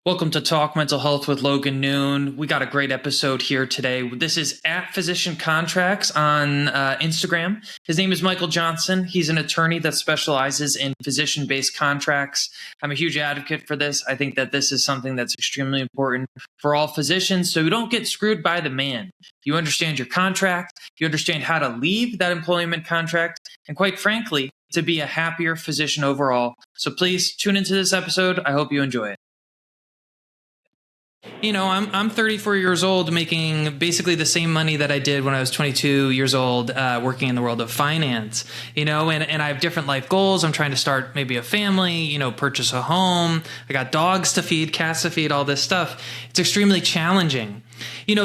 Welcome to Talk Mental Health with Logan Noone. We got a great episode here today. This is at Physician Contracts on Instagram. His name is Michael Johnson. He's an attorney that specializes in physician-based contracts. I'm a huge advocate for this. I think that this is something that's extremely important for all physicians, so you don't get screwed by the man. You understand your contract, you understand how to leave that employment contract, and quite frankly, to be a happier physician overall. So please tune into this episode. I hope you enjoy it. You know, I'm 34 years old, making basically the same money that I did when I was 22 years old, working in the world of finance, and I have different life goals. I'm trying to start maybe a family, purchase a home. I got dogs to feed, cats to feed, all this stuff. It's extremely challenging.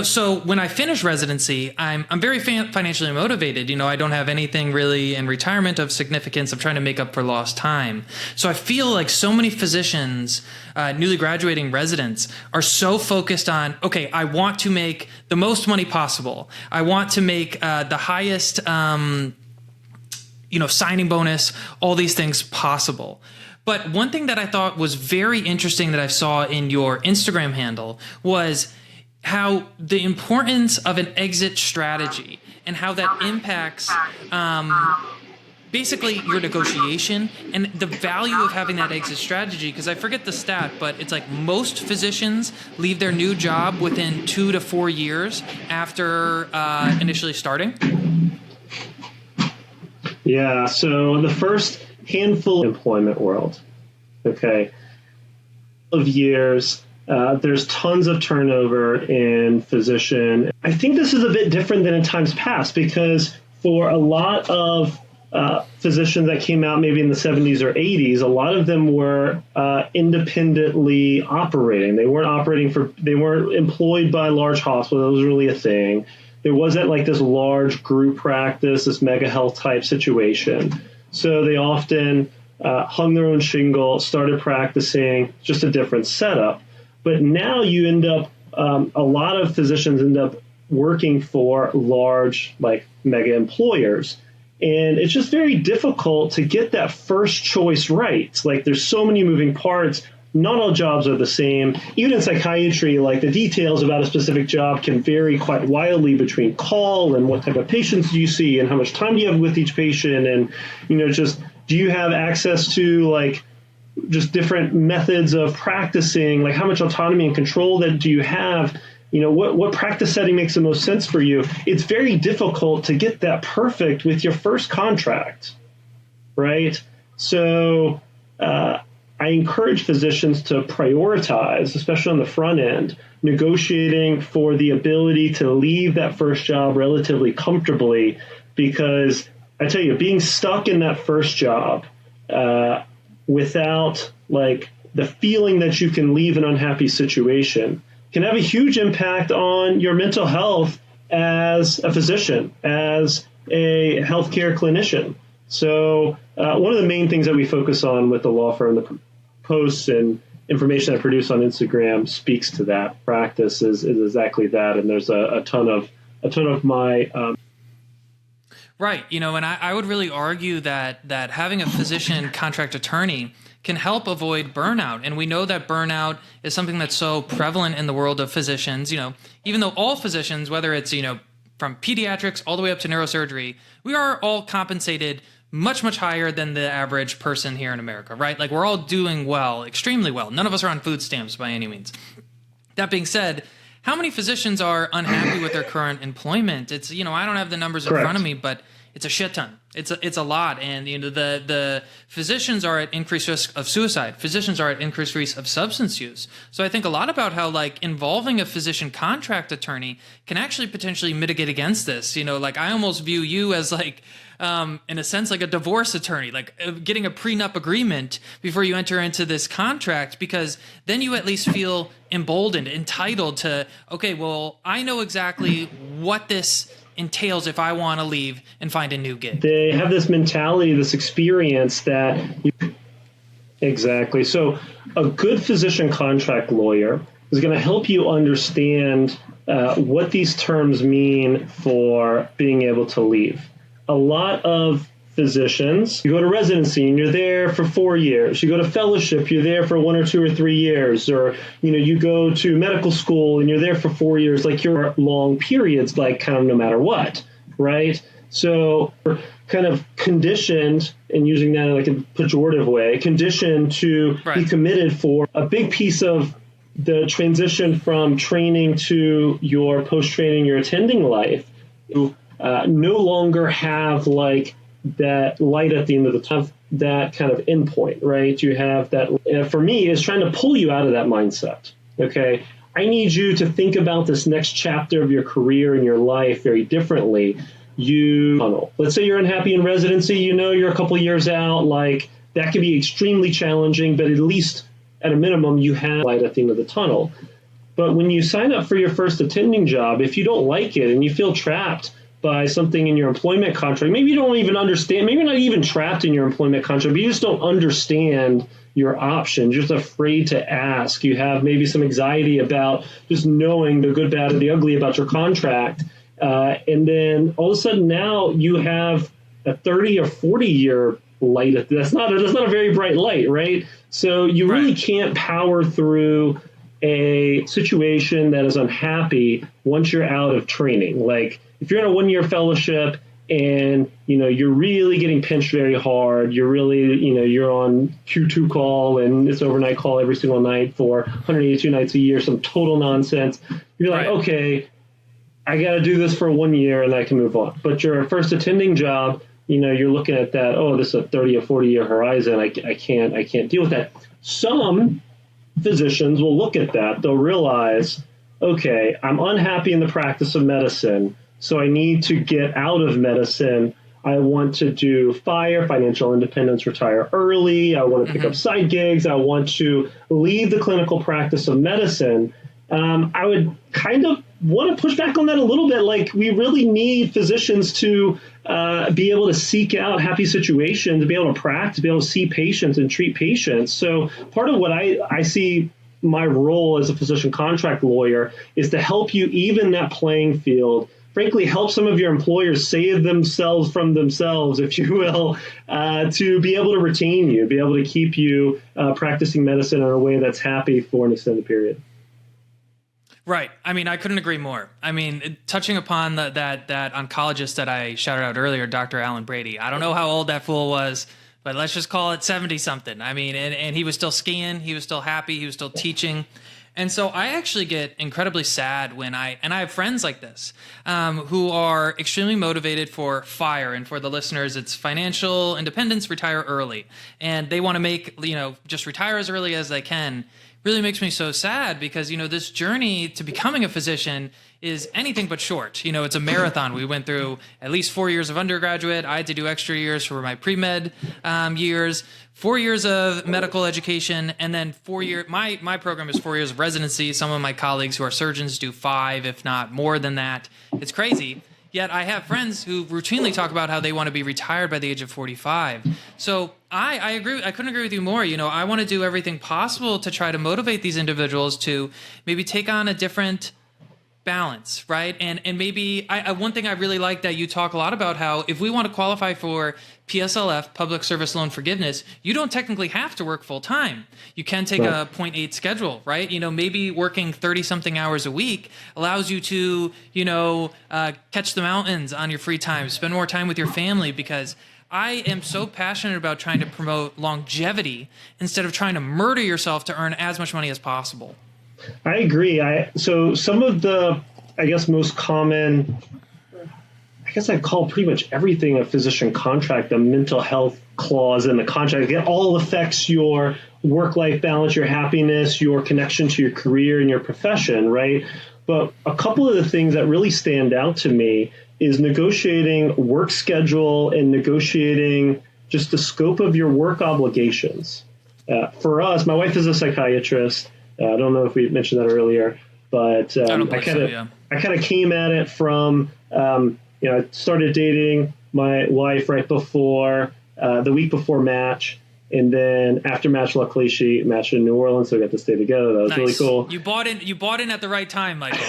So when I finish residency, I'm very financially motivated. I don't have anything really in retirement of significance. I'm trying to make up for lost time. So I feel like so many physicians, newly graduating residents, are so focused on, okay, I want to make the most money possible. I want to make the highest, signing bonus, all these things possible. But one thing that I thought was very interesting that I saw in your Instagram handle was how the importance of an exit strategy and how that impacts basically your negotiation and the value of having that exit strategy. Because I forget the stat, but it's like most physicians leave their new job within 2 to 4 years after initially starting. Yeah, so the first handful of employment world, of years, there's tons of turnover in physician. I think this is a bit different than in times past because for a lot of physicians that came out maybe in the 70s or 80s, a lot of them were independently operating. They weren't employed by large hospitals. That was really a thing. There wasn't like this large group practice, this mega health type situation. So they often hung their own shingle, started practicing, just a different setup. But now you end up, a lot of physicians end up working for large, like mega employers. And it's just very difficult to get that first choice right. Like there's so many moving parts. Not all jobs are the same. Even in psychiatry, like the details about a specific job can vary quite wildly between call and what type of patients do you see and how much time do you have with each patient. And, just do you have access to like just different methods of practicing, like how much autonomy and control that do you have? What practice setting makes the most sense for you? It's very difficult to get that perfect with your first contract, right? So I encourage physicians to prioritize, especially on the front end, negotiating for the ability to leave that first job relatively comfortably, because I tell you, being stuck in that first job without like the feeling that you can leave an unhappy situation can have a huge impact on your mental health as a physician, as a healthcare clinician. So one of the main things that we focus on with the law firm, the posts and information I produce on Instagram speaks to that. Practice is exactly that. And there's a ton of my Right. And I would really argue that having a physician contract attorney can help avoid burnout. And we know that burnout is something that's so prevalent in the world of physicians, even though all physicians, whether it's, from pediatrics all the way up to neurosurgery, we are all compensated much, much higher than the average person here in America, right? Like we're all doing well, extremely well. None of us are on food stamps by any means. That being said, how many physicians are unhappy with their current employment? It's, I don't have the numbers in front of me, but it's a shit ton. It's a lot. And, the physicians are at increased risk of suicide. Physicians are at increased risk of substance use. So I think a lot about how like involving a physician contract attorney can actually potentially mitigate against this. Like I almost view you as like, in a sense, like a divorce attorney, like getting a prenup agreement before you enter into this contract, because then you at least feel emboldened, entitled to, okay, well, I know exactly what this entails if I want to leave and find a new gig. They have this mentality, this experience that exactly. So a good physician contract lawyer is going to help you understand what these terms mean for being able to leave. A lot of physicians, you go to residency and you're there for 4 years. You go to fellowship, you're there for 1 or 2 or 3 years. Or, you go to medical school and you're there for 4 years, like you're long periods, like kind of no matter what, right? So we're kind of conditioned, and using that in like a pejorative way, conditioned to be committed for a big piece of the transition from training to your post-training, your attending life, to no longer have like that light at the end of the tunnel, that kind of endpoint, right? You have that, for me, is trying to pull you out of that mindset, okay? I need you to think about this next chapter of your career and your life very differently. Let's say you're unhappy in residency, you're a couple of years out, like that can be extremely challenging, but at least at a minimum, you have light at the end of the tunnel. But when you sign up for your first attending job, if you don't like it and you feel trapped by something in your employment contract, maybe you don't even understand, maybe you're not even trapped in your employment contract, but you just don't understand your options. You're just afraid to ask. You have maybe some anxiety about just knowing the good, bad, and the ugly about your contract. And then all of a sudden now you have a 30 or 40 year light. That's not a very bright light, right? So you really can't power through a situation that is unhappy once you're out of training. Like if you're in a 1-year fellowship and, you're really getting pinched very hard, you're really, you're on Q2 call and it's overnight call every single night for 182 nights a year, some total nonsense. You're like, okay, I got to do this for 1 year and I can move on. But your first attending job, you're looking at that, this is a 30 or 40 year horizon. I can't deal with that. Some physicians will look at that. They'll realize, okay, I'm unhappy in the practice of medicine, so I need to get out of medicine. I want to do financial independence, retire early. I want to pick up side gigs. I want to leave the clinical practice of medicine. I would kind of want to push back on that a little bit. Like, we really need physicians to be able to seek out happy situations, to be able to practice, to be able to see patients and treat patients. So part of what I see my role as a physician contract lawyer is to help you even that playing field. Frankly, help some of your employers save themselves from themselves, if you will, to be able to retain you, be able to keep you practicing medicine in a way that's happy for an extended period. Right. I mean, I couldn't agree more. I mean, touching upon that oncologist that I shouted out earlier, Dr. Alan Brady. I don't know how old that fool was, but let's just call it 70-something. I mean, and he was still skiing, he was still happy, he was still teaching. And so I actually get incredibly sad when I have friends like this who are extremely motivated for FIRE. And for the listeners, it's financial independence, retire early. And they want to make, just retire as early as they can. Really makes me so sad because, this journey to becoming a physician is anything but short. It's a marathon. We went through at least 4 years of undergraduate. I had to do extra years for my pre-med years, 4 years of medical education, and then 4 years. My program is 4 years of residency. Some of my colleagues who are surgeons do 5, if not more than that. It's crazy. Yet I have friends who routinely talk about how they want to be retired by the age of 45. So I agree. I couldn't agree with you more. I want to do everything possible to try to motivate these individuals to maybe take on a different balance, right? And maybe one thing I really like that you talk a lot about, how if we want to qualify for PSLF, Public Service Loan Forgiveness, you don't technically have to work full time. You can take a 0.8 schedule, right? Maybe working 30-something hours a week allows you to, catch the mountains on your free time, spend more time with your family, because I am so passionate about trying to promote longevity instead of trying to murder yourself to earn as much money as possible. I agree. So some of the, most common, I'd call pretty much everything a physician contract, a mental health clause in the contract. It all affects your work-life balance, your happiness, your connection to your career and your profession, right? But a couple of the things that really stand out to me is negotiating work schedule and negotiating just the scope of your work obligations. For us, my wife is a psychiatrist. I don't know if we mentioned that earlier, but I kind of came at it from, I started dating my wife right before, the week before match. And then after match, luckily she matched in New Orleans, so we got to stay together. That was really cool. You bought in at the right time, Michael.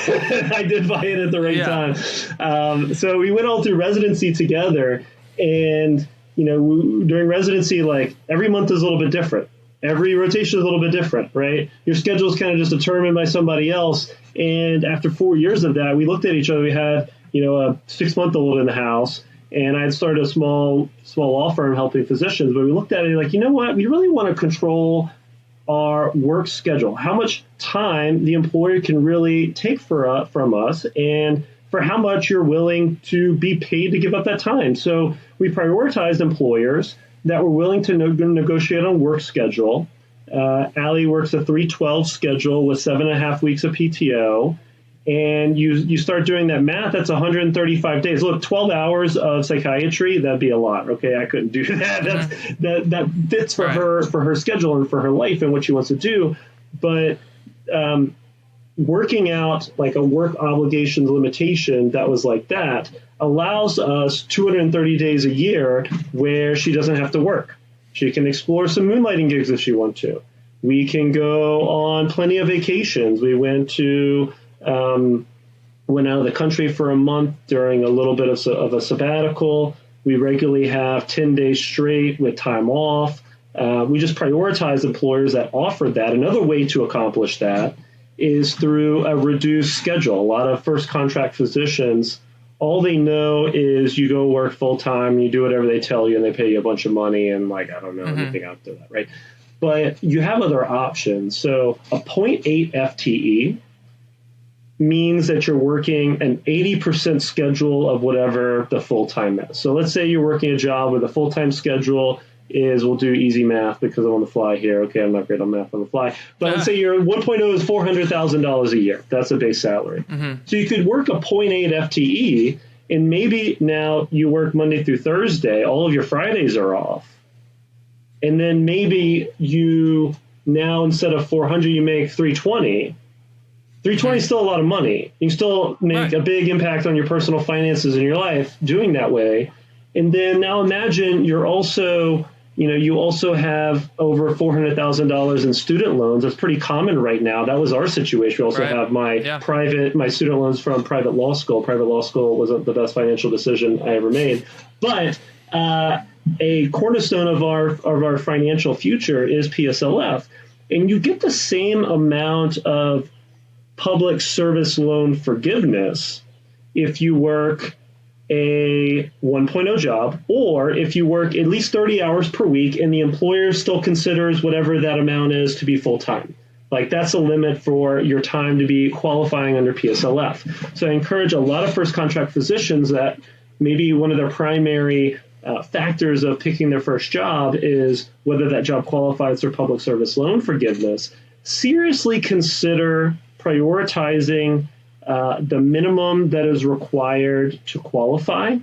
I did buy in at the right time. So we went all through residency together, and during residency, like every month is a little bit different. Every rotation is a little bit different, right? Your schedule is kind of just determined by somebody else. And after 4 years of that, we looked at each other. We had, a 6-month-old in the house, and I had started a small law firm helping physicians. But we looked at it like, you know what? We really want to control our work schedule, how much time the employer can really take from us, and for how much you're willing to be paid to give up that time. So we prioritized employers that were willing to negotiate on work schedule. Allie works a 3/12 schedule with 7.5 weeks of PTO. And you start doing that math, that's 135 days. Look, 12 hours of psychiatry, that'd be a lot. Okay, I couldn't do that. That fits for her schedule and for her life and what she wants to do. But working out like a work obligations limitation that was like that allows us 230 days a year where she doesn't have to work. She can explore some moonlighting gigs if she wants to. We can go on plenty of vacations. We went out of the country for a month during a little bit of a sabbatical. We regularly have 10 days straight with time off. We just prioritize employers that offer that. Another way to accomplish that is through a reduced schedule. A lot of first contract physicians, all they know is you go work full time, you do whatever they tell you, and they pay you a bunch of money, and I don't know anything after that, right? But you have other options. So a 0.8 FTE means that you're working an 80% schedule of whatever the full-time is. So let's say you're working a job where the full-time schedule is, we'll do easy math because I'm on the fly here. Okay, I'm not great on math on the fly. But let's say your 1.0 is $400,000 a year. That's a base salary. So you could work a 0.8 FTE, and maybe now you work Monday through Thursday. All of your Fridays are off. And then maybe you now, instead of 400, you make 320. 320 is still a lot of money. You can still make a big impact on your personal finances in your life doing that way. And then now imagine you're also, you also have over $400,000 in student loans. That's pretty common right now. That was our situation. We also have my student loans from private law school. Private law school wasn't the best financial decision I ever made. But a cornerstone of our financial future is PSLF. And you get the same amount of public service loan forgiveness if you work a 1.0 job, or if you work at least 30 hours per week and the employer still considers whatever that amount is to be full-time. Like that's a limit for your time to be qualifying under PSLF. So I encourage a lot of first contract physicians that maybe one of their primary factors of picking their first job is whether that job qualifies for public service loan forgiveness. Seriously consider prioritizing the minimum that is required to qualify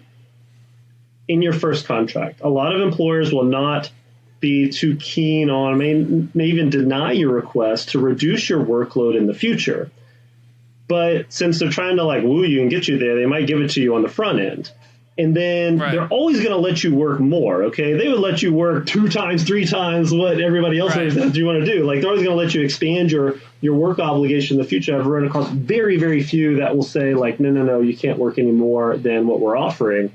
in your first contract. A lot of employers will not be too keen on, may even deny your request to reduce your workload in the future. But since they're trying to woo you and get you there, they might give it to you on the front end. And then they're always going to let you work more, okay? They would let you work 2 times, 3 times what everybody else says you want to do. They're always going to let you expand your work obligation in the future. I've run across very, very few that will say, no, you can't work any more than what we're offering.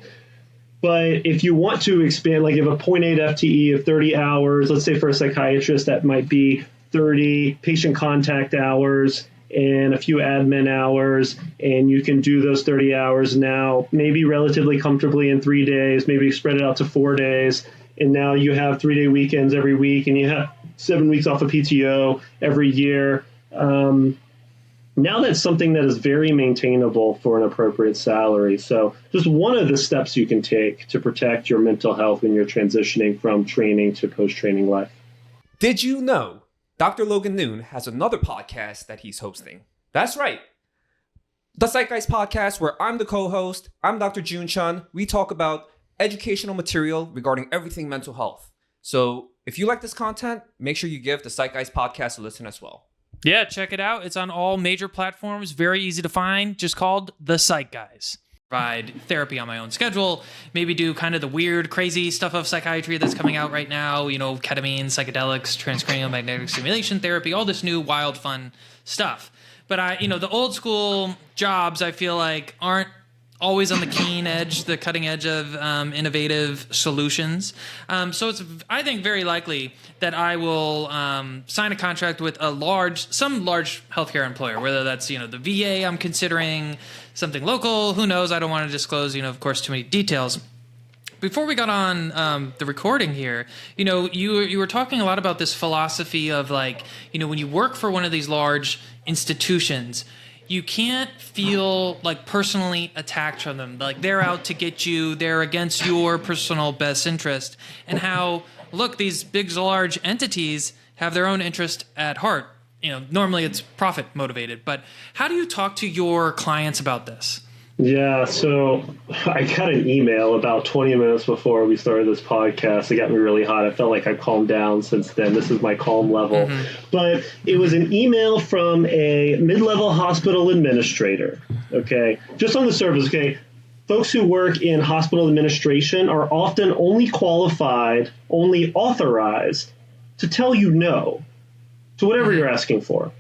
But if you want to expand, you have a 0.8 FTE of 30 hours, let's say for a psychiatrist, that might be 30 patient contact hours and a few admin hours, and you can do those 30 hours now, maybe relatively comfortably in 3 days, maybe spread it out to 4 days, and now you have 3-day weekends every week, and you have 7 weeks off of PTO every year. Now that's something that is very maintainable for an appropriate salary. So just one of the steps you can take to protect your mental health when you're transitioning from training to post-training life. Did you know Dr. Logan Noone has another podcast that he's hosting? That's right. The Psych Guys podcast, where I'm the co-host. I'm Dr. Jun Chun. We talk about educational material regarding everything mental health. So if you like this content, make sure you give the Psych Guys podcast a listen as well. Yeah, check it out. It's on all major platforms. Very easy to find. Just called The Psych Guys. Provide therapy on my own schedule, maybe do kind of the weird, crazy stuff of psychiatry that's coming out right now, ketamine, psychedelics, transcranial magnetic stimulation therapy, all this new wild, fun stuff. But the old school jobs, I feel like aren't always on the keen edge, the cutting edge of innovative solutions. So it's, I think, very likely that I will sign a contract with some large healthcare employer, whether that's, the VA I'm considering, something local, who knows? I don't want to disclose, of course, too many details. Before we got on the recording here, you were talking a lot about this philosophy of like, when you work for one of these large institutions, you can't feel like personally attacked from them. Like they're out to get you, they're against your personal best interest, and how, look, these big, large entities have their own interest at heart. Normally it's profit motivated, but how do you talk to your clients about this? Yeah, so I got an email about 20 minutes before we started this podcast. It got me really hot. I felt like I calmed down since then. This is my calm level. But it was an email from a mid-level hospital administrator, okay? Just on the surface, okay? Folks who work in hospital administration are often only qualified, only authorized to tell you no to whatever you're asking for,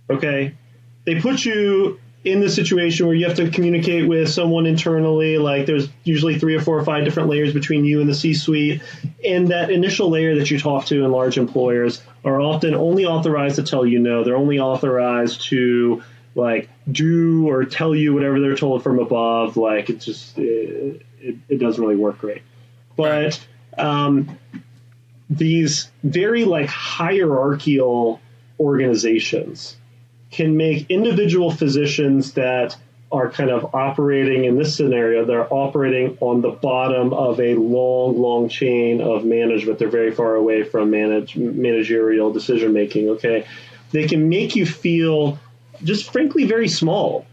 okay? They put you in the situation where you have to communicate with someone internally, like there's usually 3 or 4 or 5 different layers between you and the C-suite. And that initial layer that you talk to in large employers are often only authorized to tell you no. They're only authorized to like do or tell you whatever they're told from above. Like it just, it doesn't really work great. But these very like hierarchical organizations can make individual physicians that are kind of operating in this scenario, they're operating on the bottom of a long, long chain of management. They're very far away from managerial decision making, okay? They can make you feel just frankly very small.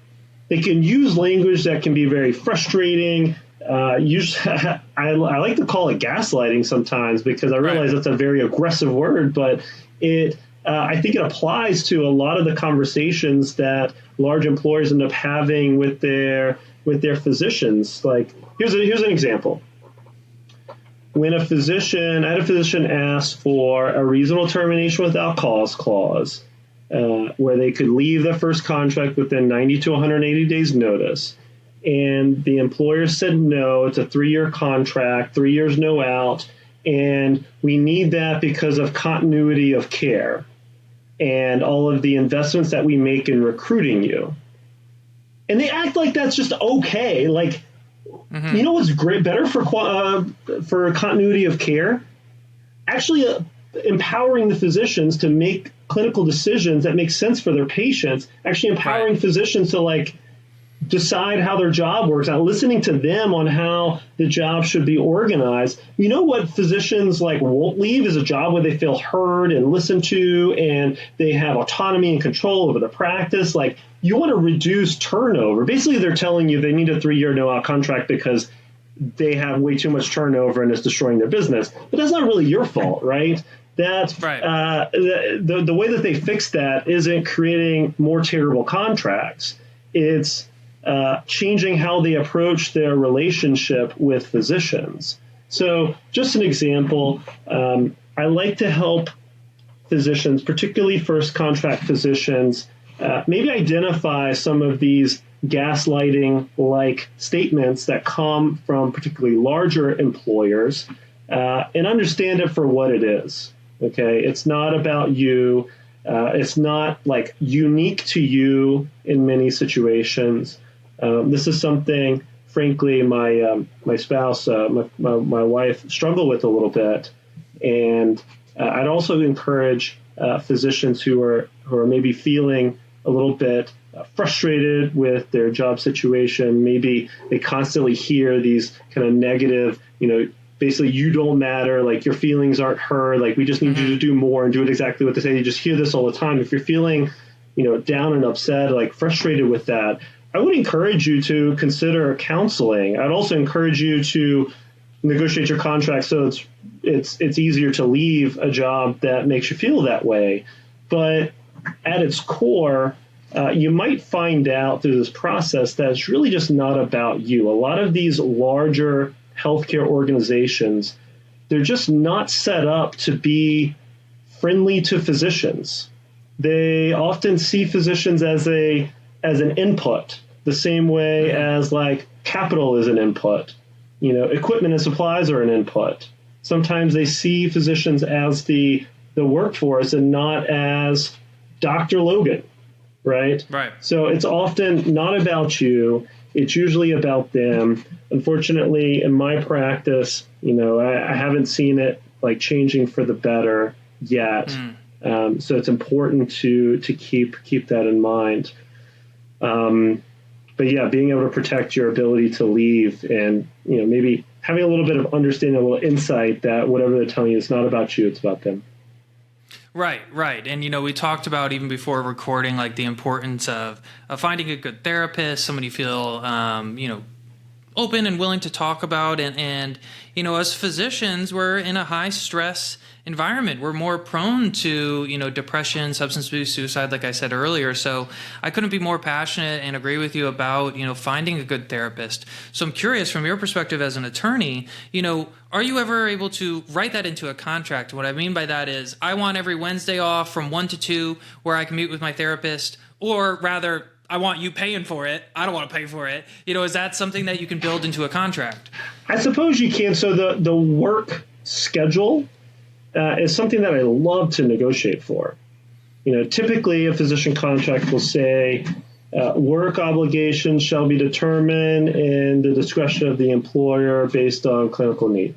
They can use language that can be very frustrating. Usually, I like to call it gaslighting sometimes because I realize that's a very aggressive word, but I think it applies to a lot of the conversations that large employers end up having with their physicians. Like, here's an example. When I had a physician ask for a reasonable termination without cause clause, where they could leave their first contract within 90 to 180 days notice. And the employer said, no, it's a 3-year contract, 3 years, no out. And we need that because of continuity of care and all of the investments that we make in recruiting you. And they act like that's just okay. Like, you know what's better for continuity of care? Actually, empowering the physicians to make clinical decisions that make sense for their patients. Actually empowering physicians to like decide how their job works, not listening to them on how the job should be organized. You know what physicians like won't leave is a job where they feel heard and listened to and they have autonomy and control over the practice. Like, you want to reduce turnover. Basically, they're telling you they need a 3-year no-out contract because they have way too much turnover and it's destroying their business. But that's not really your fault, right? That's the way that they fix that isn't creating more terrible contracts. It's changing how they approach their relationship with physicians. So just an example, I like to help physicians, particularly first contract physicians, maybe identify some of these gaslighting-like statements that come from particularly larger employers and understand it for what it is. Okay, it's not about you. It's not like unique to you in many situations. This is something, frankly, my spouse, my wife, struggle with a little bit, and I'd also encourage physicians who are maybe feeling a little bit frustrated with their job situation. Maybe they constantly hear these kind of negative, basically, you don't matter, like your feelings aren't heard, like we just need you to do more and do it exactly what they say. You just hear this all the time. If you're feeling, down and upset, like frustrated with that, I would encourage you to consider counseling. I'd also encourage you to negotiate your contract so it's easier to leave a job that makes you feel that way. But at its core, you might find out through this process that it's really just not about you. A lot of these larger healthcare organizations, they're just not set up to be friendly to physicians. They often see physicians as an input. the same way as like capital is an input. Equipment and supplies are an input. Sometimes they see physicians as the workforce and not as Dr. Logan, right? Right. So it's often not about you. It's usually about them. Unfortunately, in my practice, I haven't seen it like changing for the better yet. So it's important to keep that in mind. But yeah, being able to protect your ability to leave and, maybe having a little bit of understanding, a little insight that whatever they're telling you, it's not about you, it's about them. Right. And, we talked about even before recording, like the importance of finding a good therapist, somebody you feel, open and willing to talk about. And, as physicians, we're in a high stress environment. We're more prone to, depression, substance abuse, suicide, like I said earlier. So I couldn't be more passionate and agree with you about, finding a good therapist. So I'm curious, from your perspective as an attorney, are you ever able to write that into a contract? What I mean by that is I want every Wednesday off from 1 to 2 where I can meet with my therapist, or rather, I want you paying for it. I don't want to pay for it. Is that something that you can build into a contract? I suppose you can. So the work schedule is something that I love to negotiate for. Typically a physician contract will say work obligations shall be determined in the discretion of the employer based on clinical need.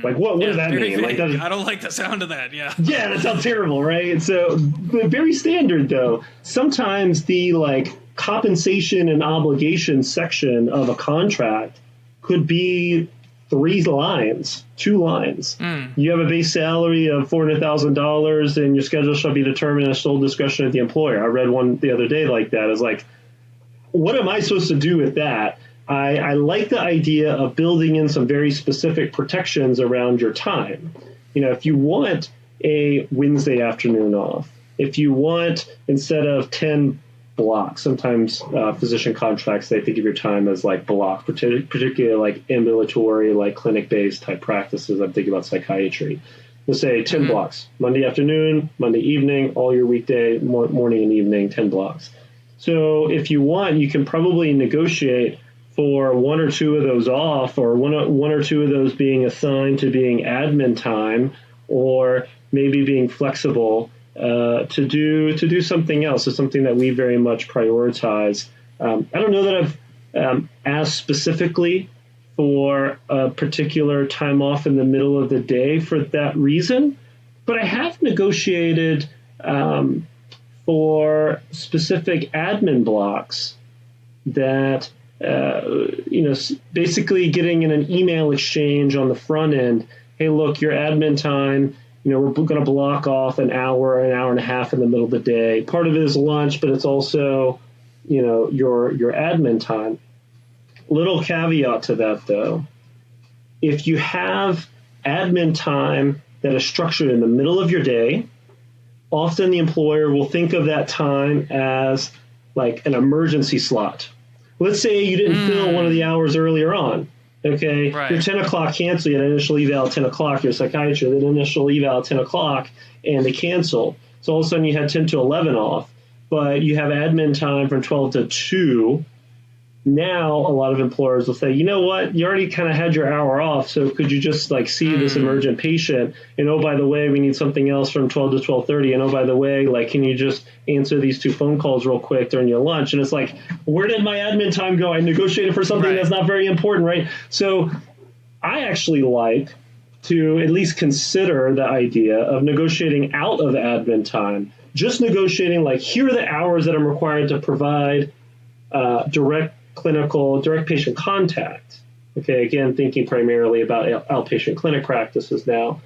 Like what does that mean? Like I don't like the sound of that. Yeah. Yeah, that sounds terrible, right? So very standard though. Sometimes the compensation and obligation section of a contract could be 3 lines, 2 lines. You have a base salary of $400,000 and your schedule shall be determined at sole discretion of the employer. I read one the other day like that. It's like, what am I supposed to do with that? I like the idea of building in some very specific protections around your time. If you want a Wednesday afternoon off, if you want, instead of 10 blocks, sometimes physician contracts, they think of your time as like block, particularly like ambulatory, like clinic-based type practices. I'm thinking about psychiatry. Let's say 10 blocks, Monday afternoon, Monday evening, all your weekday, morning and evening, 10 blocks. So if you want, you can probably negotiate for 1 or 2 of those off, or one or 2 of those being assigned to being admin time, or maybe being flexible to do something else. It's something that we very much prioritize. I don't know that I've asked specifically for a particular time off in the middle of the day for that reason, but I have negotiated for specific admin blocks that basically getting in an email exchange on the front end. Hey, look, your admin time, we're going to block off an hour and a half in the middle of the day. Part of it is lunch, but it's also, your admin time. Little caveat to that, though. If you have admin time that is structured in the middle of your day, often the employer will think of that time as like an emergency slot. Let's say you didn't fill one of the hours earlier on. Okay, right. Your 10 o'clock cancel, you had an initial eval at 10 o'clock, your psychiatrist had an initial eval at 10 o'clock, and they canceled. So all of a sudden you had 10 to 11 off, but you have admin time from 12 to 2. Now a lot of employers will say, you know what, you already kind of had your hour off, so could you just see this emergent patient, and oh, by the way, we need something else from 12 to 12:30, and oh, by the way, can you just answer these 2 phone calls real quick during your lunch? And it's like, where did my admin time go? I negotiated for something that's not very important, right? So I actually like to at least consider the idea of negotiating out of admin time, just negotiating here are the hours that I'm required to provide direct patient contact. Okay, again, thinking primarily about outpatient clinic practices now,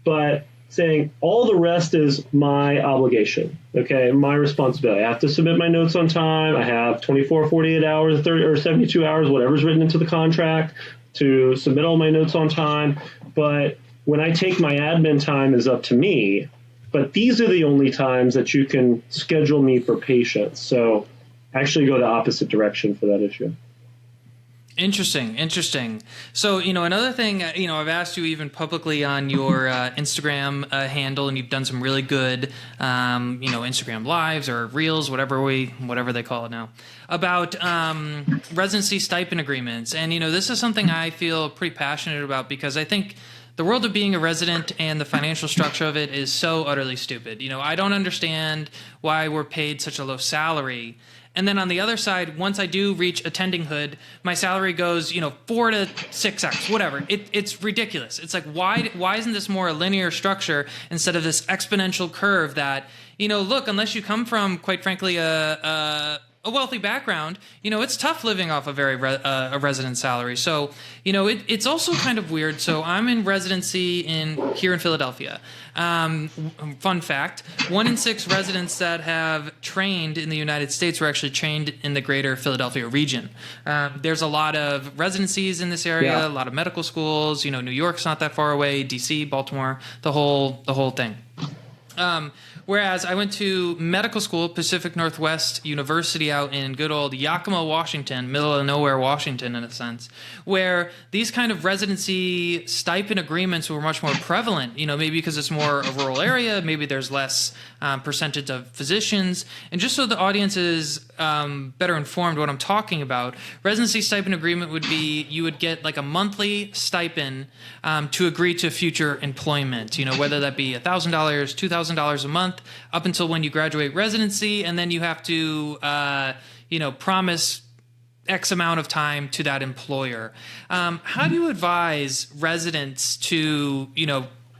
but saying all the rest is my obligation, okay, my responsibility. I have to submit my notes on time. I have 24, 48 hours, 30 or 72 hours, whatever's written into the contract, to submit all my notes on time. But when I take my admin time is up to me, but these are the only times that you can schedule me for patients. So actually go the opposite direction for that issue. Interesting. So, another thing, I've asked you even publicly on your Instagram handle, and you've done some really good, Instagram lives or reels, whatever they call it now, about residency stipend agreements. And, this is something I feel pretty passionate about because I think the world of being a resident and the financial structure of it is so utterly stupid. I don't understand why we're paid such a low salary. And then on the other side, once I do reach attendinghood, my salary goes, 4 to 6x, whatever. It's ridiculous. It's like, why isn't this more a linear structure instead of this exponential curve that, look, unless you come from, quite frankly, a wealthy background, it's tough living off a resident salary. So, it's also kind of weird. So I'm in residency here in Philadelphia. Fun fact, 1 in 6 residents that have trained in the United States were actually trained in the greater Philadelphia region. There's a lot of residencies in this area, a lot of medical schools, New York's not that far away, DC, Baltimore, the whole thing. Whereas I went to medical school, Pacific Northwest University out in good old Yakima, Washington, middle of nowhere, Washington, in a sense, where these kind of residency stipend agreements were much more prevalent, maybe because it's more a rural area, maybe there's less percentage of physicians. And just so the audience is better informed what I'm talking about, residency stipend agreement would be you would get like a monthly stipend to agree to future employment, whether that be $1,000, $2,000 a month, up until when you graduate residency, and then you have to, promise X amount of time to that employer. How do you advise residents to,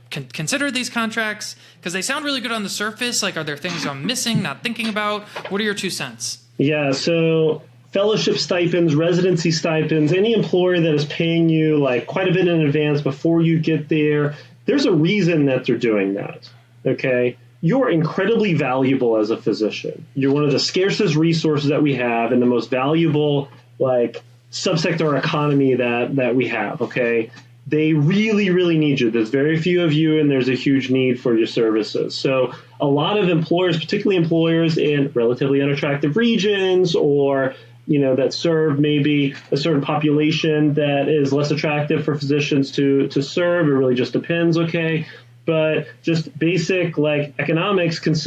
consider these contracts? Because they sound really good on the surface. Like, are there things I'm missing, not thinking about? What are your 2 cents? Yeah, so fellowship stipends, residency stipends, any employer that is paying you like quite a bit in advance before you get there, there's a reason that they're doing that, okay? You're incredibly valuable as a physician. You're one of the scarcest resources that we have and the most valuable subsector economy that we have, okay? They really, really need you. There's very few of you, and there's a huge need for your services. So a lot of employers, particularly employers in relatively unattractive regions or that serve maybe a certain population that is less attractive for physicians to serve, it really just depends, okay? But just basic economics cause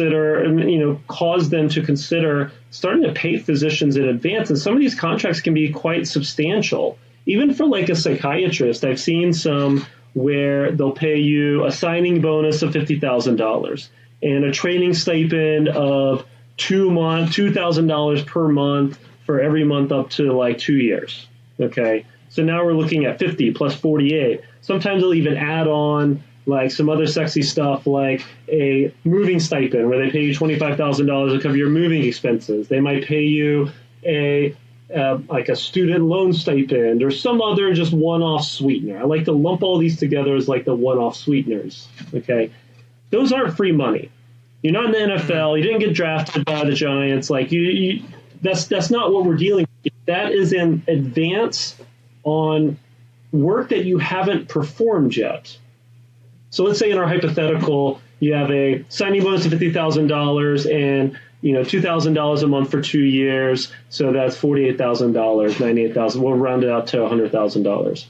them to consider starting to pay physicians in advance. And some of these contracts can be quite substantial. Even for a psychiatrist, I've seen some where they'll pay you a signing bonus of $50,000 and a training stipend of $2,000 per month for every month up to 2 years. Okay. So now we're looking at 50 plus 48. Sometimes they'll even add on some other sexy stuff like a moving stipend where they pay you $25,000 to cover your moving expenses. They might pay you a student loan stipend or some other just one-off sweetener. I like to lump all these together as the one-off sweeteners. Okay, those aren't free money. You're not in the NFL. You didn't get drafted by the Giants. That's not what we're dealing with. That is an advance on work that you haven't performed yet. So let's say in our hypothetical, you have a signing bonus of $50,000 and $2,000 a month for 2 years. So that's $48,000, $98,000. We'll round it out to $100,000.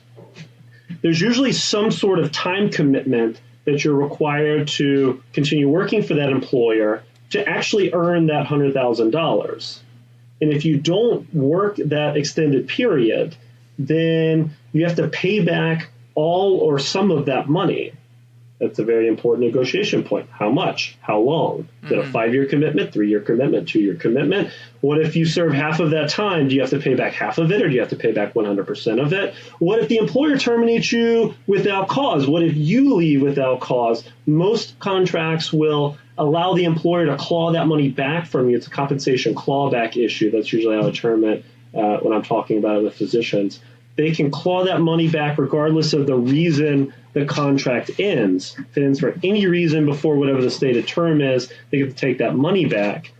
There's usually some sort of time commitment that you're required to continue working for that employer to actually earn that $100,000. And if you don't work that extended period, then you have to pay back all or some of that money. That's a very important negotiation point. How much? How long? Is it a 5-year commitment, 3-year commitment, 2-year commitment? What if you serve half of that time? Do you have to pay back half of it, or do you have to pay back 100% of it? What if the employer terminates you without cause? What if you leave without cause? Most contracts will allow the employer to claw that money back from you. It's a compensation clawback issue. That's usually how I term it when I'm talking about it with physicians. They can claw that money back regardless of the reason the contract ends. If it ends for any reason before whatever the stated term is, they get to take that money back.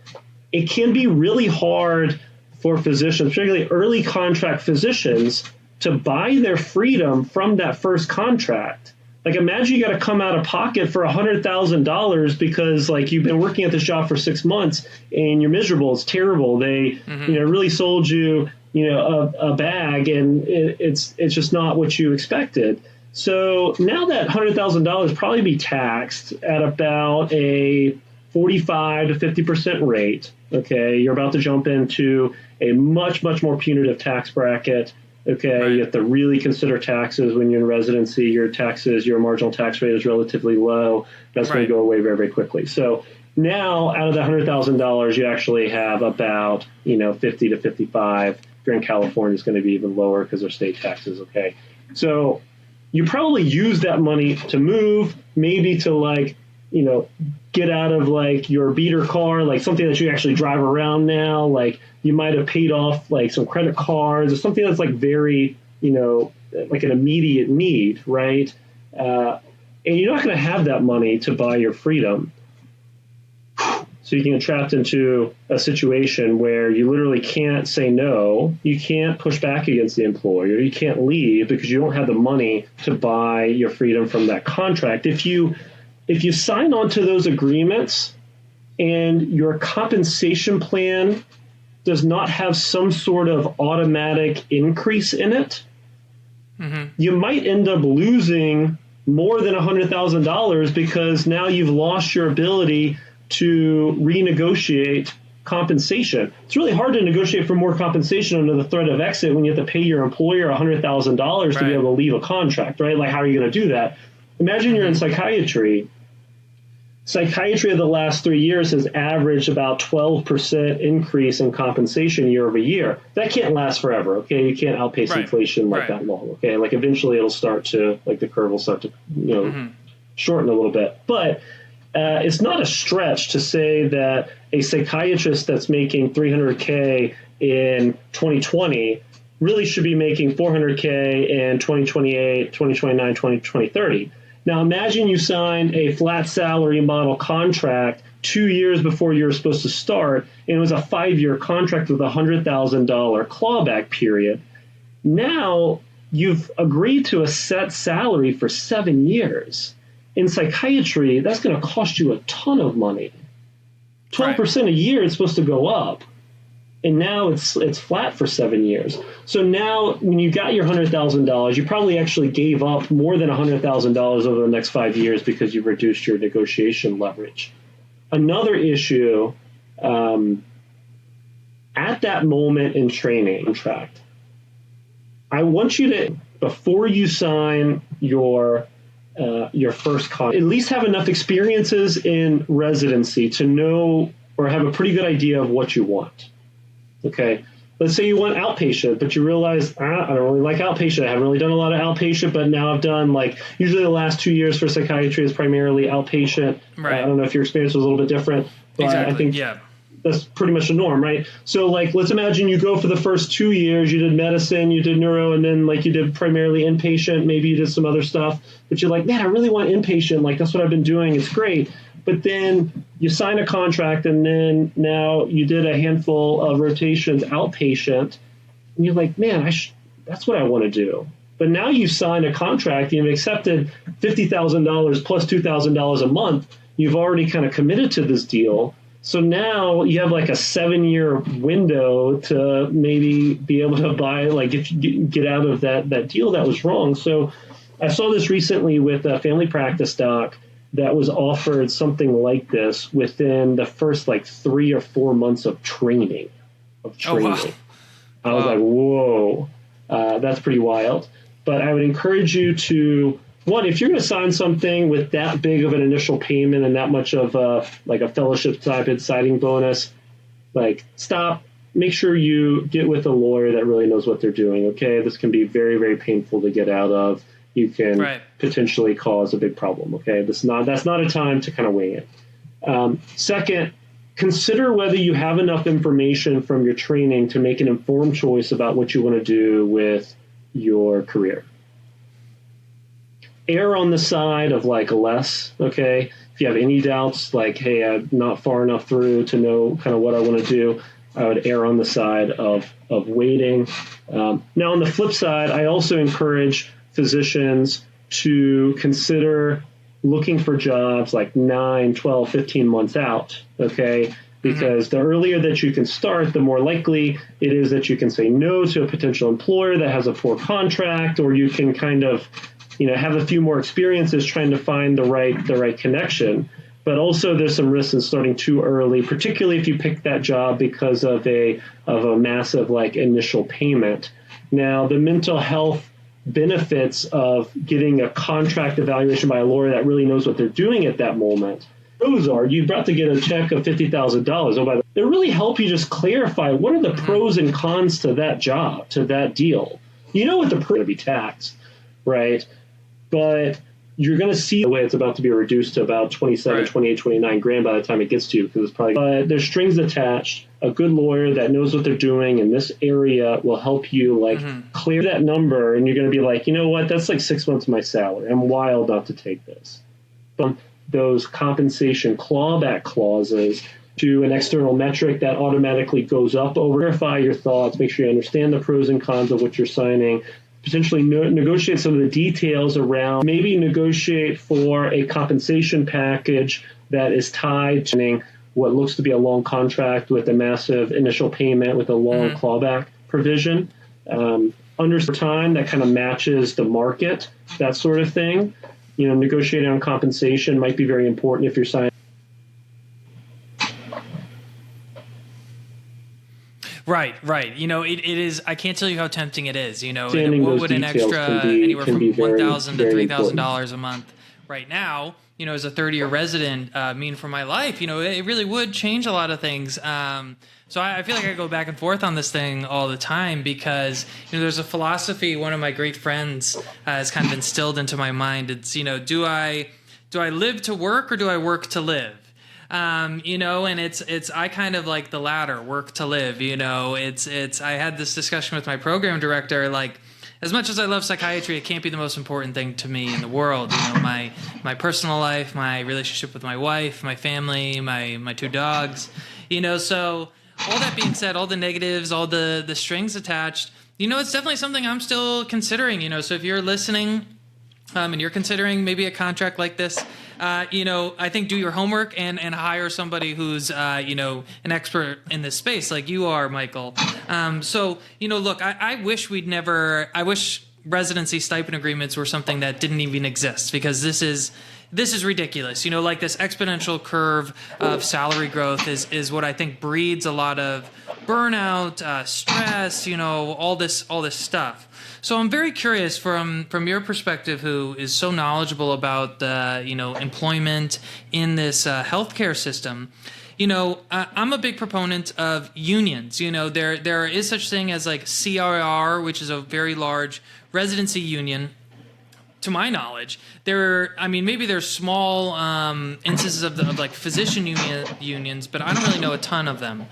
It can be really hard for physicians, particularly early contract physicians, to buy their freedom from that first contract. Imagine you got to come out of pocket for $100,000 because you've been working at this job for 6 months and you're miserable. It's terrible. They really sold you a bag, and it's just not what you expected. So now that $100,000 probably be taxed at about a 45 to 50% rate. Okay, you're about to jump into a much, much more punitive tax bracket. Okay, right. You have to really consider taxes when you're in residency. Your marginal tax rate is relatively low. That's going to go away very, very quickly. So now out of the $100,000, you actually have about 50 to 55. If you're in California, it's going to be even lower because of state taxes. Okay, so you probably use that money to move, maybe to get out of your beater car, like something that you actually drive around now. Like you might have paid off some credit cards or something that's very, like an immediate need, right? And you're not going to have that money to buy your freedom. So you can get trapped into a situation where you literally can't say no. You can't push back against the employer. You can't leave because you don't have the money to buy your freedom from that contract. If you sign on to those agreements and your compensation plan does not have some sort of automatic increase in it, you might end up losing more than $100,000 because now you've lost your ability to renegotiate compensation. It's really hard to negotiate for more compensation under the threat of exit when you have to pay your employer $100,000 to be able to leave a contract, right? Like, how are you going to do that? Imagine you're in psychiatry. Psychiatry of the last 3 years has averaged about 12% increase in compensation year over year. That can't last forever, okay? You can't outpace inflation that long, okay? Like eventually it'll start to, the curve will start to, shorten a little bit. But it's not a stretch to say that a psychiatrist that's making $300K in 2020 really should be making $400K in 2028, 2029, 2030. Now, imagine you signed a flat salary model contract 2 years before you were supposed to start, and it was a 5-year contract with a $100,000 clawback period. Now, you've agreed to a set salary for 7 years. In psychiatry, that's going to cost you a ton of money. 12% a year is supposed to go up. And now it's flat for 7 years. So now when you got your $100,000, you probably actually gave up more than $100,000 over the next 5 years because you've reduced your negotiation leverage. Another issue, at that moment in training contract, I want you to, before you sign your first contract, at least have enough experiences in residency to know or have a pretty good idea of what you want. Okay, let's say you want outpatient, but you realize, I don't really like outpatient. I haven't really done a lot of outpatient, but now I've done usually the last 2 years for psychiatry is primarily outpatient. Right. I don't know if your experience was a little bit different, but I think that's pretty much the norm, right? So let's imagine you go for the first 2 years, you did medicine, you did neuro, and then you did primarily inpatient, maybe you did some other stuff, but you're like, man, I really want inpatient. That's what I've been doing. It's great. But then you sign a contract, and then now you did a handful of rotations outpatient, and you're like, man, that's what I want to do. But now you sign a contract, you've accepted $50,000 plus $2,000 a month. You've already kind of committed to this deal. So now you have a 7-year window to maybe be able to buy, get out of that deal that was wrong. So I saw this recently with a family practice doc that was offered something like this within the first 3 or 4 months of training. Oh, wow. I was like, whoa, that's pretty wild. But I would encourage you to, one, if you're going to sign something with that big of an initial payment and that much of a fellowship type signing bonus, stop. Make sure you get with a lawyer that really knows what they're doing. Okay, this can be very, very painful to get out of. You can potentially cause a big problem. Okay, that's not a time to kind of wing it. Second, consider whether you have enough information from your training to make an informed choice about what you want to do with your career. Err on the side of less. Okay, if you have any doubts, hey, I'm not far enough through to know kind of what I want to do, I would err on the side of waiting. Now, on the flip side, I also encourage physicians to consider looking for jobs 9, 12, 15 months out. Okay. because the earlier that you can start, the more likely it is that you can say no to a potential employer that has a poor contract, or you can kind of, have a few more experiences trying to find the right connection. But also there's some risks in starting too early, particularly if you pick that job because of a massive initial payment. Now, the mental health benefits of getting a contract evaluation by a lawyer that really knows what they're doing at that moment, those are, you're about to get a check of $50,000. Oh, by the way, they really help you just clarify what are the pros and cons to that job, to that deal. You know what the pros are to be taxed, right? But you're going to see the way it's about to be reduced to about 27, 28, 29 grand by the time it gets to you, because it's probably, but there's strings attached. A good lawyer that knows what they're doing in this area will help you clear that number. And you're going to be like, you know what, that's 6 months of my salary. I'm wild not to take this. But those compensation clawback clauses to an external metric that automatically goes up over, verify your thoughts, make sure you understand the pros and cons of what you're signing, potentially negotiate some of the details around, maybe negotiate for a compensation package that is tied to what looks to be a long contract with a massive initial payment with a long clawback provision. Under time that kind of matches the market, that sort of thing. Negotiating on compensation might be very important if you're signing. Right. It is. I can't tell you how tempting it is. What would an extra anywhere from $1,000 to $3,000 a month right now, as a third-year resident, mean for my life? It really would change a lot of things. So I feel like I go back and forth on this thing all the time because there's a philosophy one of my great friends has kind of instilled into my mind. It's do I live to work or do I work to live? And it's I kind of like the latter, work to live. I had this discussion with my program director, as much as I love psychiatry, it can't be the most important thing to me in the world. My personal life, my relationship with my wife, my family, my two dogs. So all that being said, all the negatives, all the strings attached, it's definitely something I'm still considering. So if you're listening and you're considering maybe a contract like this, I think do your homework and hire somebody who's, an expert in this space like you are, Michael. Look, I wish residency stipend agreements were something that didn't even exist, because this is ridiculous. This exponential curve of salary growth is what I think breeds a lot of burnout, stress, all this stuff. So I'm very curious from your perspective, who is so knowledgeable about employment in this healthcare system. I'm a big proponent of unions. There is such thing as CRR, which is a very large residency union. To my knowledge, maybe there's small instances of physician unions, but I don't really know a ton of them.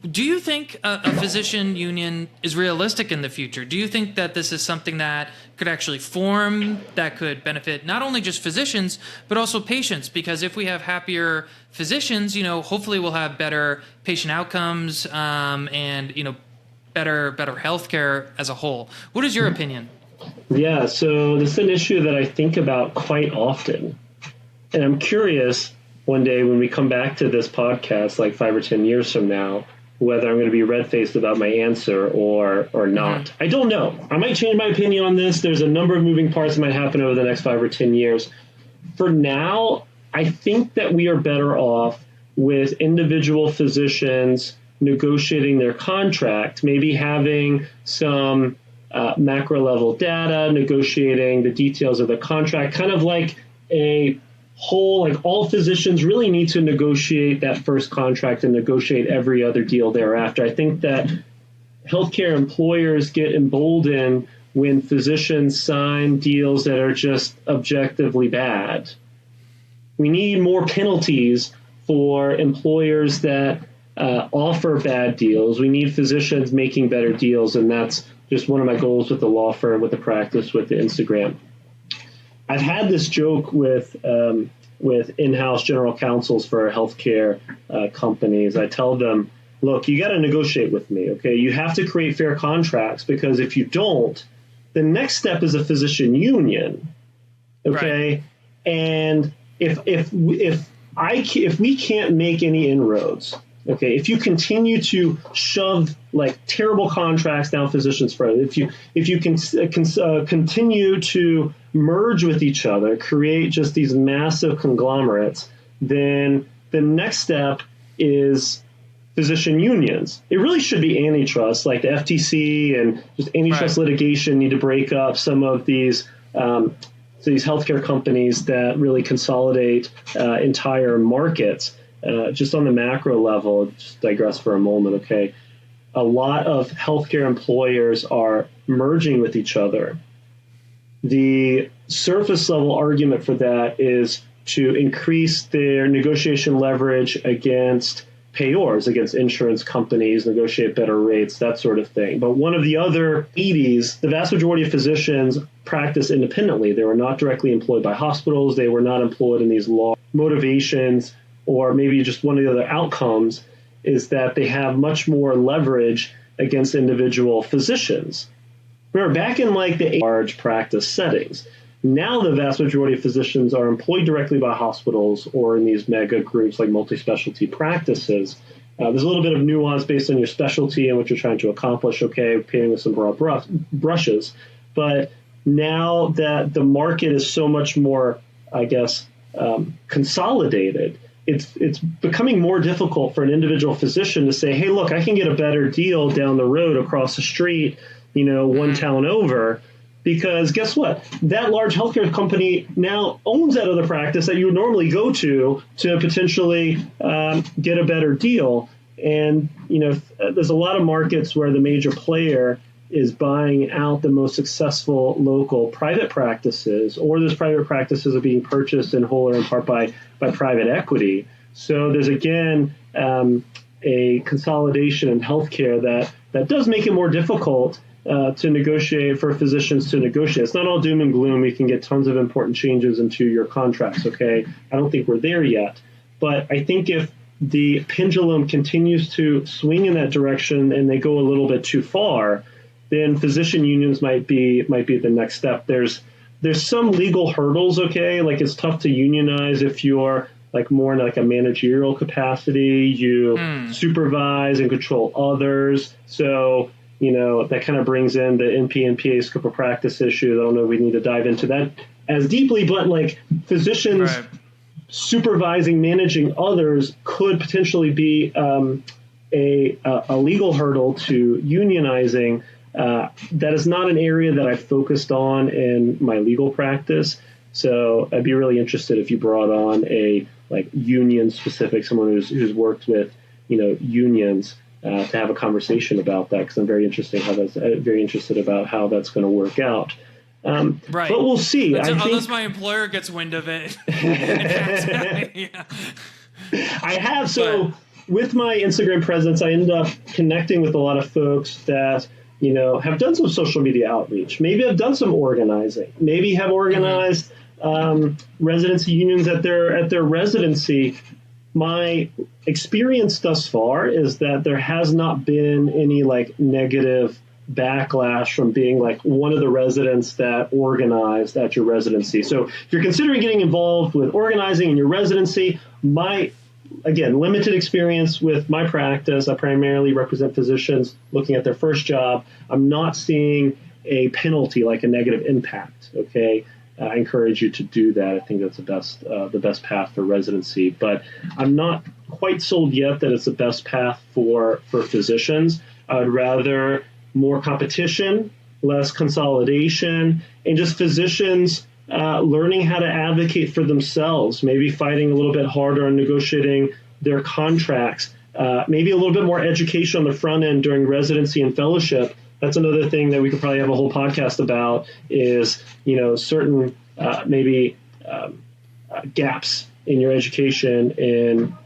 Do you think a physician union is realistic in the future? Do you think that this is something that could actually form, that could benefit not only just physicians, but also patients? Because if we have happier physicians, hopefully we'll have better patient outcomes and better healthcare as a whole. What is your opinion? Yeah, so this is an issue that I think about quite often. And I'm curious one day when we come back to this podcast, 5 or 10 years from now, whether I'm going to be red-faced about my answer or not. I don't know. I might change my opinion on this. There's a number of moving parts that might happen over the next 5 or 10 years. For now, I think that we are better off with individual physicians negotiating their contract, maybe having some macro level data, negotiating the details of the contract, kind of like a whole, all physicians really need to negotiate that first contract and negotiate every other deal thereafter. I think that healthcare employers get emboldened when physicians sign deals that are just objectively bad. We need more penalties for employers that offer bad deals. We need physicians making better deals, and that's just one of my goals with the law firm, with the practice, with the Instagram. I've had this joke with in-house general counsels for healthcare companies. I tell them, look, you got to negotiate with me, okay? You have to create fair contracts, because if you don't, the next step is a physician union, okay? Right. And if we can't make any inroads Okay, if you continue to shove like terrible contracts down physicians' throat, if you can continue to merge with each other, create just these massive conglomerates, then the next step is physician unions. It really should be antitrust, like the FTC and just antitrust litigation need to break up some of these healthcare companies that really consolidate entire markets. Just on the macro level, just digress for a moment, okay? A lot of healthcare employers are merging with each other. The surface level argument for that is to increase their negotiation leverage against payors, against insurance companies, negotiate better rates, that sort of thing. But one of the other 80s, the vast majority of physicians practice independently. They were not directly employed by hospitals. They were not employed in these law motivations, or maybe just one of the other outcomes is that they have much more leverage against individual physicians. Remember, back in like the large practice settings, now the vast majority of physicians are employed directly by hospitals or in these mega groups like multi-specialty practices. There's a little bit of nuance based on your specialty and what you're trying to accomplish, okay, painting with some broad brushes. But now that the market is so much more, I guess, consolidated, it's becoming more difficult for an individual physician to say, hey, look, I can get a better deal down the road across the street, one town over, because guess what? That large healthcare company now owns that other practice that you would normally go to potentially get a better deal. And, there's a lot of markets where the major player is buying out the most successful local private practices, or those private practices are being purchased in whole or in part by private equity. So there's, again, a consolidation in healthcare that does make it more difficult to negotiate, for physicians to negotiate. It's not all doom and gloom. You can get tons of important changes into your contracts, okay? I don't think we're there yet. But I think if the pendulum continues to swing in that direction and they go a little bit too far, then physician unions might be the next step. There's some legal hurdles, okay? Like it's tough to unionize if you're like more in like a managerial capacity. You supervise and control others. So, that kind of brings in the NP&PA scope of practice issue. I don't know if we need to dive into that as deeply, but like physicians supervising, managing others could potentially be a legal hurdle to unionizing. That is not an area that I focused on in my legal practice. So I'd be really interested if you brought on a like union specific, someone who's worked with, unions to have a conversation about that, because I'm very interested about how that's going to work out. But we'll see. Unless my employer gets wind of it. I have. So with my Instagram presence, I ended up connecting with a lot of folks that have done some social media outreach, maybe have done some organizing, maybe have organized residency unions at their residency. My experience thus far is that there has not been any like negative backlash from being like one of the residents that organized at your residency. So if you're considering getting involved with organizing in your residency, again, limited experience with my practice. I primarily represent physicians looking at their first job. I'm not seeing a penalty, like a negative impact. Okay. I encourage you to do that. I think that's the best path for residency, but I'm not quite sold yet that it's the best path for physicians. I would rather more competition, less consolidation, and just physicians learning how to advocate for themselves, maybe fighting a little bit harder on negotiating their contracts, maybe a little bit more education on the front end during residency and fellowship. That's another thing that we could probably have a whole podcast about is, certain gaps in your education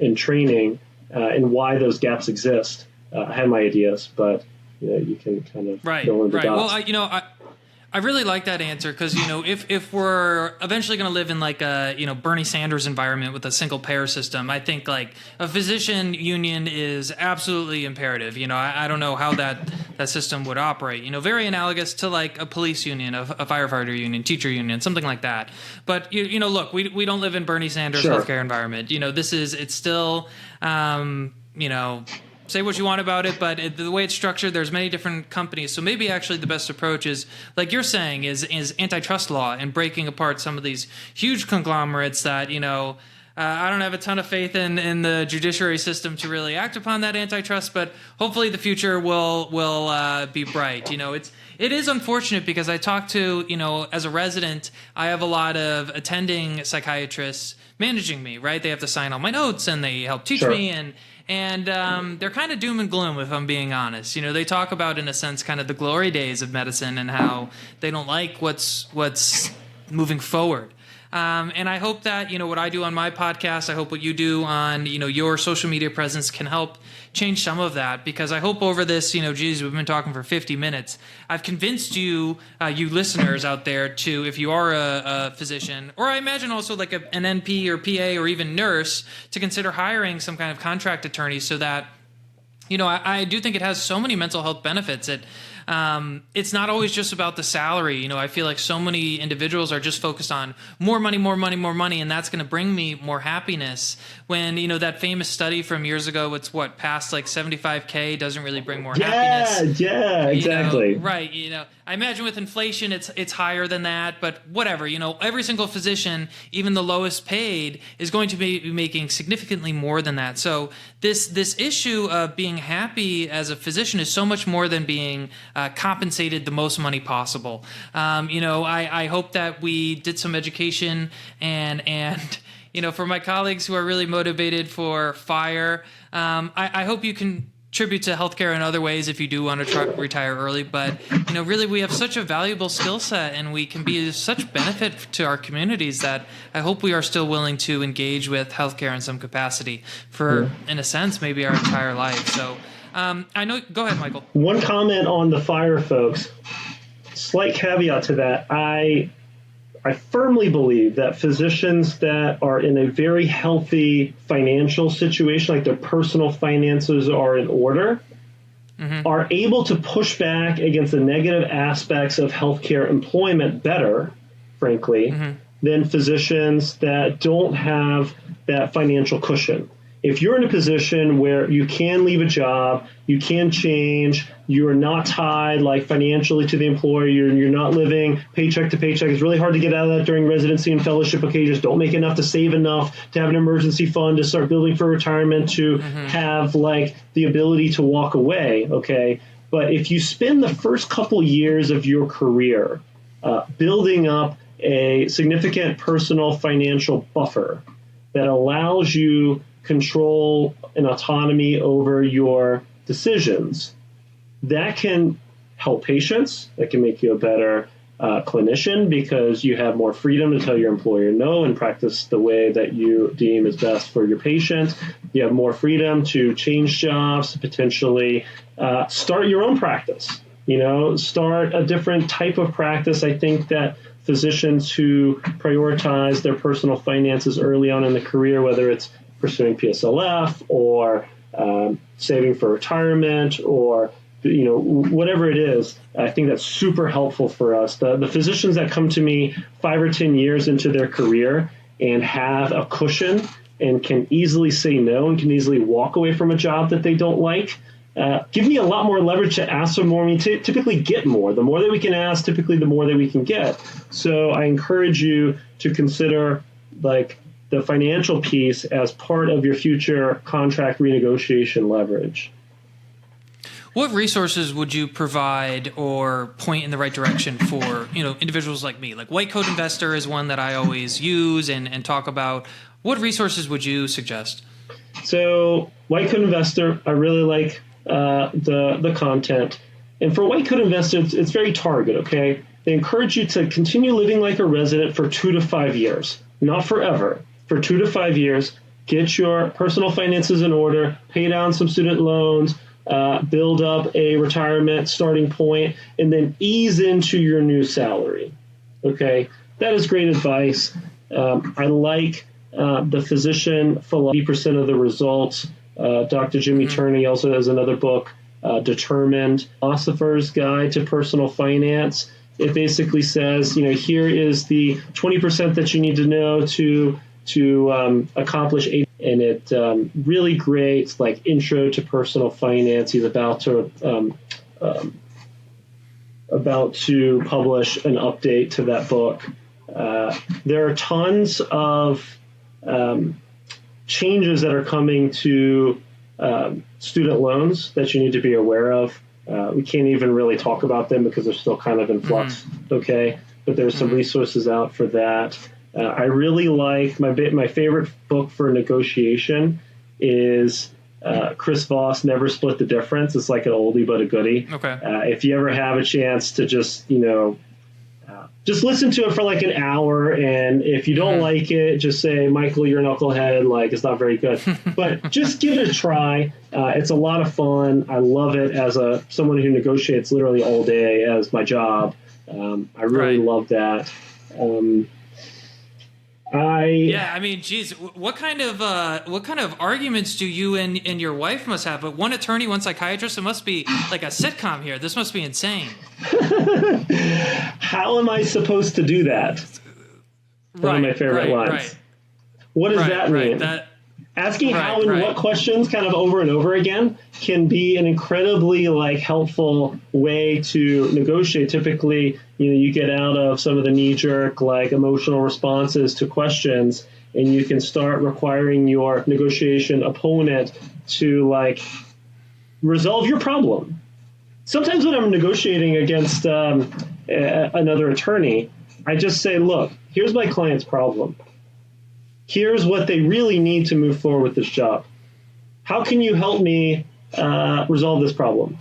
and training and why those gaps exist. I have my ideas, but you can kind of fill in the dots. Well, I really like that answer because, if we're eventually going to live in like a, Bernie Sanders environment with a single payer system, I think like a physician union is absolutely imperative. I don't know how that system would operate, very analogous to like a police union, a firefighter union, teacher union, something like that. But, look, we don't live in Bernie Sanders healthcare environment. It's still, say what you want about it, but the way it's structured, there's many different companies. So maybe actually the best approach is, like you're saying, is antitrust law and breaking apart some of these huge conglomerates that, I don't have a ton of faith in the judiciary system to really act upon that antitrust, but hopefully the future will be bright. It is unfortunate because I talk to, as a resident, I have a lot of attending psychiatrists managing me, right? They have to sign all my notes and they help teach me, and they're kind of doom and gloom, if I'm being honest. They talk about, in a sense, kind of the glory days of medicine and how they don't like what's moving forward. And I hope that, what I do on my podcast, I hope what you do on, your social media presence can help change some of that, because I hope over this, geez, we've been talking for 50 minutes. I've convinced you, you listeners out there, to, if you are a physician, or I imagine also like an NP or PA or even nurse, to consider hiring some kind of contract attorney, so that, I do think it has so many mental health benefits. It's not always just about the salary. I feel like so many individuals are just focused on more money, and that's going to bring me more happiness. When, that famous study from years ago, it's past like 75K doesn't really bring more happiness. Yeah, exactly. Right. I imagine with inflation, it's higher than that, but whatever, every single physician, even the lowest paid, is going to be making significantly more than that. So this issue of being happy as a physician is so much more than being compensated the most money possible. I hope that we did some education and for my colleagues who are really motivated for FIRE, I hope you can contribute to healthcare in other ways if you do want to retire early. But, really we have such a valuable skill set and we can be of such benefit to our communities that I hope we are still willing to engage with healthcare in some capacity for, in a sense, maybe our entire life. So I know, go ahead, Michael. One comment on the FIRE folks, slight caveat to that. I firmly believe that physicians that are in a very healthy financial situation, like their personal finances are in order, are able to push back against the negative aspects of healthcare employment better, frankly, than physicians that don't have that financial cushion. If you're in a position where you can leave a job, you can change, you're not tied like financially to the employer, you're not living paycheck to paycheck. It's really hard to get out of that during residency and fellowship. Okay, just don't make enough to save enough to have an emergency fund to start building for retirement, to have like the ability to walk away. Okay, but if you spend the first couple years of your career building up a significant personal financial buffer that allows you control and autonomy over your decisions, that can help patients. That can make you a better clinician because you have more freedom to tell your employer no and practice the way that you deem is best for your patient. You have more freedom to change jobs, to potentially start your own practice, start a different type of practice. I think that physicians who prioritize their personal finances early on in the career, whether it's pursuing PSLF or saving for retirement or whatever it is, I think that's super helpful for us. The physicians that come to me 5 or 10 years into their career and have a cushion and can easily say no and can easily walk away from a job that they don't like, give me a lot more leverage to ask for more. I mean, typically get more. The more that we can ask, typically the more that we can get. So I encourage you to consider the financial piece as part of your future contract renegotiation leverage. What resources would you provide or point in the right direction for, individuals like me? Like White Coat Investor is one that I always use and talk about. What resources would you suggest? So White Coat Investor, I really like the content. And for White Coat Investor, it's very targeted, okay? They encourage you to continue living like a resident for 2 to 5 years, not forever. For 2 to 5 years, get your personal finances in order, pay down some student loans, build up a retirement starting point, and then ease into your new salary. Okay, that is great advice. I like the physician for 80% of the results. Dr. Jimmy Turney also has another book, Determined, Philosopher's Guide to Personal Finance. It basically says, here is the 20% that you need to know to accomplish 80%. and it really great, like intro to personal finance. He's about to publish an update to that book. There are tons of changes that are coming to student loans that you need to be aware of. We can't even really talk about them because they're still kind of in flux. Okay, but there's some resources out for that. I really like my favorite book for negotiation is Chris Voss, Never Split the Difference. It's like an oldie but a goodie. Okay. If you ever have a chance to just listen to it for like an hour, and if you don't like it, just say, Michael, you're a knucklehead, like it's not very good. But just give it a try. It's a lot of fun. I love it as someone who negotiates literally all day as my job. I really love that. I mean, geez, what kind of arguments do you and your wife must have? But one attorney, one psychiatrist. It must be like a sitcom here. This must be insane. How am I supposed to do that? One of my favorite lines. Right. What does that mean? Asking how and what questions kind of over and over again can be an incredibly helpful way to negotiate. Typically, you get out of some of the knee-jerk emotional responses to questions, and you can start requiring your negotiation opponent to resolve your problem. Sometimes when I'm negotiating against another attorney, I just say, look, here's my client's problem. Here's what they really need to move forward with this job. How can you help me resolve this problem?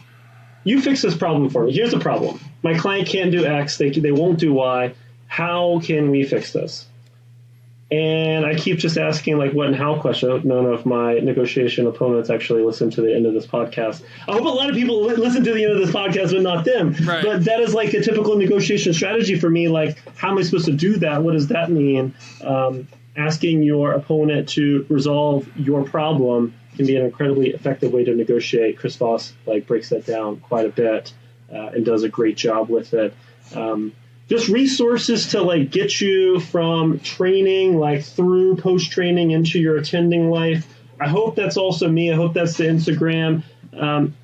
You fix this problem for me. Here's the problem. My client can't do X. They won't do Y. How can we fix this? And I keep just asking what and how questions. None of my negotiation opponents actually listen to the end of this podcast. I hope a lot of people listen to the end of this podcast, but not them. Right. But that is a typical negotiation strategy for me. How am I supposed to do that? What does that mean? Asking your opponent to resolve your problem can be an incredibly effective way to negotiate. Chris Voss breaks that down quite a bit and does a great job with it. Just resources to get you from training through post-training into your attending life. I hope that's also me. I hope that's the Instagram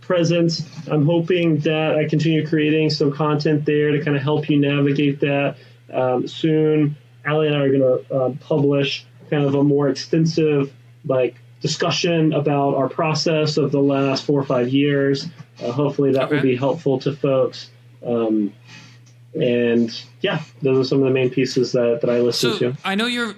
presence. I'm hoping that I continue creating some content there to kind of help you navigate that soon. Allie and I are going to publish kind of a more extensive discussion about our process of the last 4 or 5 years. Hopefully that will be helpful to folks. And yeah, those are some of the main pieces that I listen to. I know you're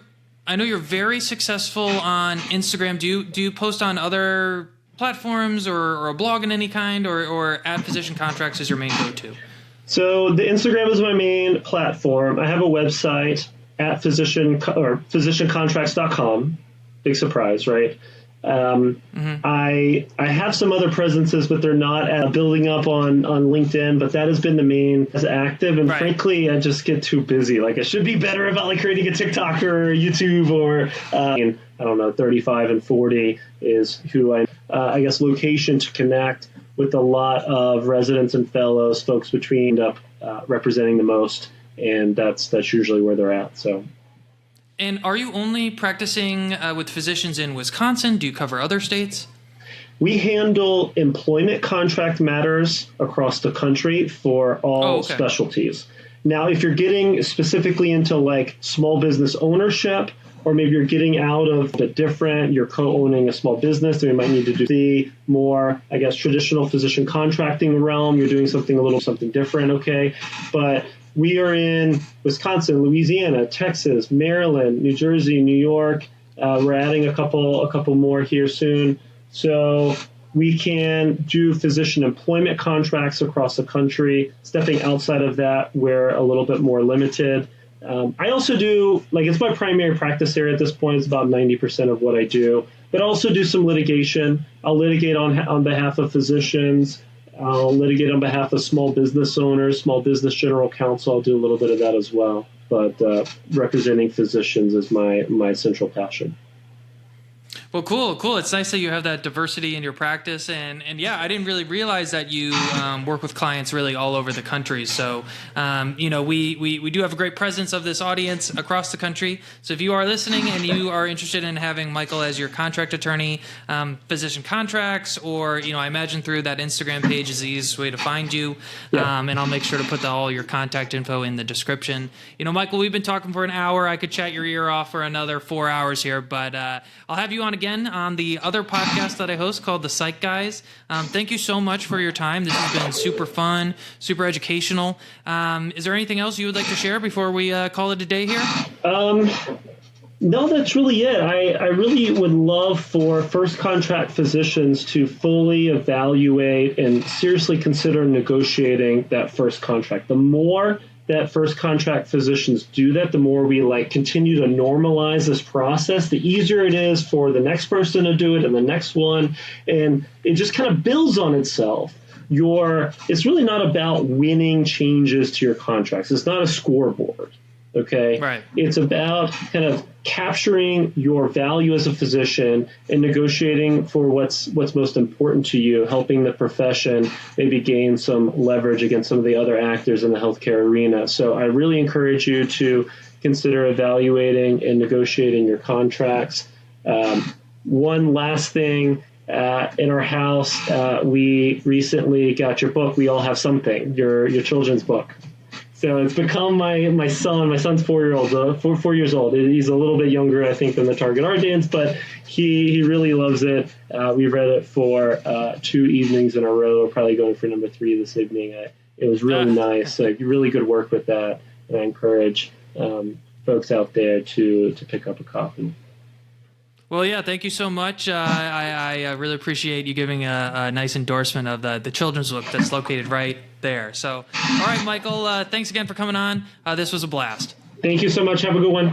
very successful on Instagram. Do you post on other platforms or a blog in any kind, or at Physician Contracts is your main go-to? So the Instagram is my main platform. I have a website at physiciancontracts.com. Big surprise, right? I have some other presences, but they're not building up on LinkedIn, but that has been the main as active. And frankly, I just get too busy. I should be better about creating a TikTok or YouTube or, I don't know, 35 and 40 is who I guess location to connect with a lot of residents and fellows, folks between representing the most. And that's usually where they're at. So. And are you only practicing with physicians in Wisconsin? Do you cover other states? We handle employment contract matters across the country for all specialties. Now, if you're getting specifically into small business ownership, or maybe you're getting out of you're co-owning a small business, then you might need to do the more, I guess, traditional physician contracting realm. You're doing something different, okay? But we are in Wisconsin, Louisiana, Texas, Maryland, New Jersey, New York. We're adding a couple more here soon. So we can do physician employment contracts across the country. Stepping outside of that, we're a little bit more limited. I also do, it's my primary practice area at this point. It's about 90% of what I do. But I also do some litigation. I'll litigate on behalf of physicians. I'll litigate on behalf of small business owners, small business general counsel. I'll do a little bit of that as well. But representing physicians is my central passion. Well, cool. It's nice that you have that diversity in your practice, and yeah, I didn't really realize that you work with clients really all over the country. So, we do have a great presence of this audience across the country. So, if you are listening and you are interested in having Michael as your contract attorney, physician contracts, or I imagine through that Instagram page is the easiest way to find you. Yeah. And I'll make sure to put all your contact info in the description. Michael, we've been talking for an hour. I could chat your ear off for another 4 hours here, but I'll have you on again on the other podcast that I host called the Psych Guys. Thank you so much for your time. This has been super fun, super educational. Is there anything else you would like to share before we call it a day here? No, that's really it. I really would love for first contract physicians to fully evaluate and seriously consider negotiating that first contract. The more that first contract physicians do that, the more we continue to normalize this process, the easier it is for the next person to do it and the next one. And it just kind of builds on itself. It's really not about winning changes to your contracts. It's not a scoreboard. Okay. Right. It's about kind of capturing your value as a physician and negotiating for what's most important to you, helping the profession maybe gain some leverage against some of the other actors in the healthcare arena. So I really encourage you to consider evaluating and negotiating your contracts. One last thing. In our house, we recently got your book, We All Have Something, your children's book. So it's become my son. My son's 4 years old. 4 years old. He's a little bit younger, I think, than the target audience, but he really loves it. We read it for 2 evenings in a row. We're probably going for number 3 this evening. It was really nice. Really good work with that. And I encourage folks out there to pick up a copy. Well, yeah, thank you so much. I really appreciate you giving a nice endorsement of the children's book that's located right there. So, all right, Michael, thanks again for coming on. This was a blast. Thank you so much. Have a good one.